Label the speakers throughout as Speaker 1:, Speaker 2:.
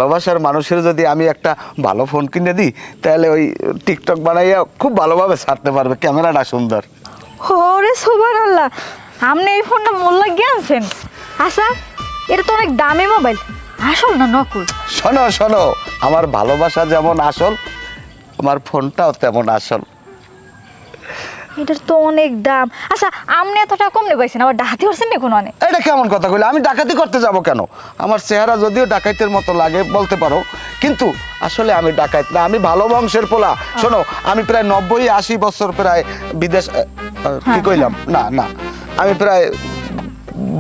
Speaker 1: ভালোবাসার মানুষের যদি আমি একটা ভালো ফোন কিনে দিই তাহলে ওই টিকটক বানাইয়া খুব ভালোভাবে ছাড়তে পারবে, ক্যামেরাটা সুন্দর।
Speaker 2: ওরে সুবহানাল্লাহ, আপনি এই ফোনটা মূল্য জ্ঞানছেন? আচ্ছা, এটা তো অনেক দামি মোবাইল, আসল না নকল?
Speaker 1: শোনো শোনো, আমার ভালোবাসা যেমন আসল, আমার ফোনটাও তেমন আসল।
Speaker 2: এটার তো অনেক দাম। আচ্ছা, আপনি এত টাকা কম নেবেছেন, আবার ডাকাতি করছেন না কোনো অনেক?
Speaker 1: এটা কেমন কথা কইলে? আমি ডাকাতি করতে যাব কেন? আমার চেহারা যদিও ডাকাইতের মতো লাগে বলতে পারো, কিন্তু আসলে আমি ডাকাইত না, আমি ভালো বংশের পোলা। শোনো, আমি প্রায় 90-80 বছর প্রায় বিদেশ কি কইলাম না না আমি প্রায়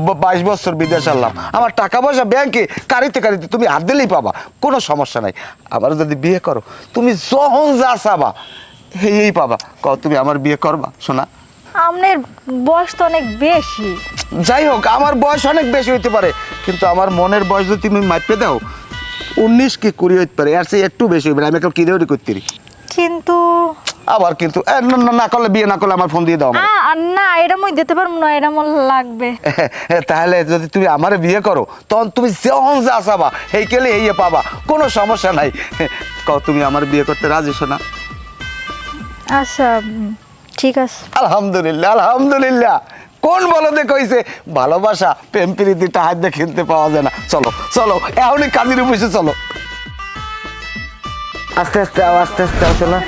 Speaker 1: 22 বছর বিদেশ আনলাম। আমার টাকা পয়সা ব্যাংকে কারিতে কারিতে তুমি হাত দিলেই পাবা, কোনো সমস্যা নাই। আবার যদি বিয়ে করো, তুমি যখন যা চাবা এই পাবা। কও তুমি আমার বিয়ে করবা? শোনা,
Speaker 2: আপনার বয়স তো অনেক বেশি।
Speaker 1: যাই হোক, আমার বয়স অনেক বেশি হইতে পারে, কিন্তু আমার মনের বয়স যদি তুমি মাপে দাও 19 কি 20 হইতে পারে, আর সে একটু বেশি হইবে। আমি একটা কিরেওরি করতে পারি,
Speaker 2: কিন্তু
Speaker 1: আবার কিন্তু না করলে, বিয়ে না করলে আমার ফোন দিয়ে দাও আমার।
Speaker 2: না, এটা মই দিতে পারবো না, এটা আমার লাগবে।
Speaker 1: তাহলে যদি তুমি আমার বিয়ে করো, তখন তুমি যখন যা চাবা এই কেলে এই পাবা, কোনো সমস্যা নাই। কও তুমি আমার বিয়ে করতে রাজি? শোনা,
Speaker 2: আচ্ছা, ঠিক আছে।
Speaker 1: আলহামদুলিল্লাহ আলহামদুলিল্লাহ। কোন বলদে কইছে ভালোবাসা প্রেম প্রীতি টাকা দিয়ে কিনতে পাওয়া যায় না? চলো চলো, এখনই কাজের বসে চলো। আস্তে আস্তে আস্তে আস্তে আসো না।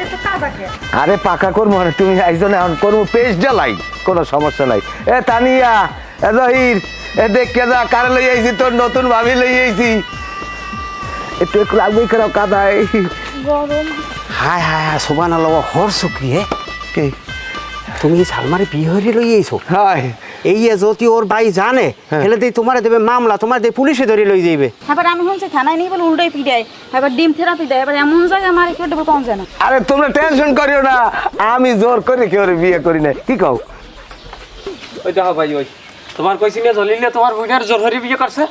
Speaker 1: আরে পাকা করবো না, তুমি আইসো না, এখন করবো পেস্ট জ্বালাই, কোনো সমস্যা নাই। এ তানিয়া, এ জহির, এ দেখে যা কারে লই আইছি, তোর নতুন ভাবি লই আইছি। একটু একটু লাগবেই কেন কাদায়?
Speaker 2: গরম।
Speaker 3: হায় হায় হায়, সুবহানাল্লাহ, হরছো কি হে?
Speaker 1: কে?
Speaker 3: তুমি সালমারে বিয়ে হয়ে লই আইছো?
Speaker 1: হাই,
Speaker 3: এই যদি ওর ভাই জানে, হেলে দিয়ে তোমারে দেবে মামলা, তোমার দিয়ে পুলিশে ধরে লই যাইবে।
Speaker 4: এবার আমি শুনছি থানায় নিয়ে বলে উল্টাই পিটাই, এবার ডিম থেরাপি দেয়, এবার এমন জায়গায় মারি কেটে পাওয়া যায় না।
Speaker 1: আরে তোমরা টেনশন করিও না, আমি জোর করে কেউ বিয়ে করি না। কি কও?
Speaker 5: ওই দেখো ভাই, ওই তোমার কইছি না জলিলে তোমার বুইনার জোর হরি বিয়ে করছে।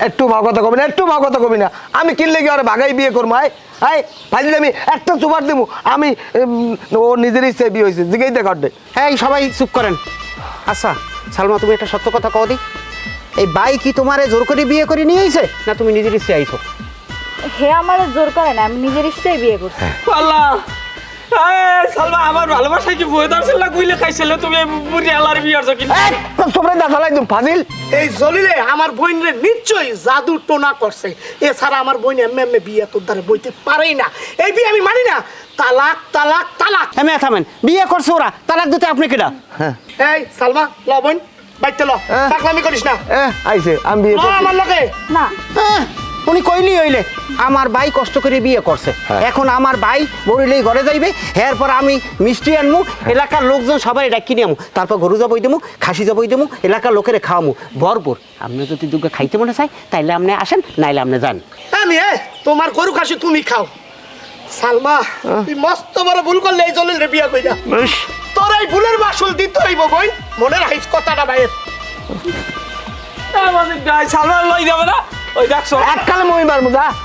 Speaker 1: একটু ভাগতা কবি না, একটু ভাগতা কবি না। আমি কিনলে কি আর ভাগাই বিয়ে করবো? আই ভাইলে আমি একটা সুপার দেবো, আমি ও নিজের ইচ্ছে বিয়ে হয়েছে, জিগেই দেখ।
Speaker 3: হ্যাঁ, সবাই চুপ করেন। আচ্ছা সালমা, তুমি একটা সত্য কথা কও দি, এই ভাই কি তোমারে জোর করে বিয়ে করে নিয়ে আইছে, না তুমি নিজের ইচ্ছে আইছো?
Speaker 2: হে আমার জোর করে না, আমি নিজের ইচ্ছায় বিয়ে করছি।
Speaker 5: আল্লাহ, সালমা আমার ভালোবাসায় কি বই দর্শন না কইলে খাইছিল তুমি বুড়ি আল্লাহর বিয়ে করছো কি?
Speaker 1: তোমরা দেখা লাগতো ফাজিল।
Speaker 6: এই জলিলে আমার বোনরে নিশ্চয়ই জাদু টোনা করছে, এছাড়া আমার বোন এমএ বিয়ে তোর দ্বারা বইতে পারেই না। এই বিয়ে আমি মানি না। তালাক তালাক তালাক।
Speaker 3: হ্যাঁ থামেন, বিয়ে করছে ওরা, তালাক দিতে আপনি কেডা?
Speaker 6: এই সালমা, ল বোন বাইতে ল, পাগলামি করিস না।
Speaker 1: আইছে আমি বিয়ে
Speaker 6: ল
Speaker 1: করছি।
Speaker 6: আমার লগে।
Speaker 2: না,
Speaker 3: উনি কইলি হইলে আমার ভাই কষ্ট করে বিয়ে করছে, এখন আমার ভাই বলিলেই ঘরে যাইবে, এরপর আমি মিষ্টি আনমু, এলাকার লোকজন সবাই ডাকি নিয়ে আমু, তারপর গরু যাবই দেবো, খাসি যাবই দেবো, এলাকার লোকের খাওয়ামু ভরপুর। আপনি যদি দুর্গা খাইতে মনে চাই তাইলে আপনি আসেন, নাইলে আপনি যান।
Speaker 6: আমি তোমার গরু খাসি তুমি খাও। সালমা, তুই মস্ত বড় ভুল করলে এই জলিলে বিয়ে কইরা। তোর এই ভুলের মাসুল দিতে হইব বোন, মনে রাখিস কথাটা ভাইয়ের।
Speaker 5: আমাদের গায়ে সালমা লই যাবে না, ওই দেখছো
Speaker 1: এককালে মই মারমু যা।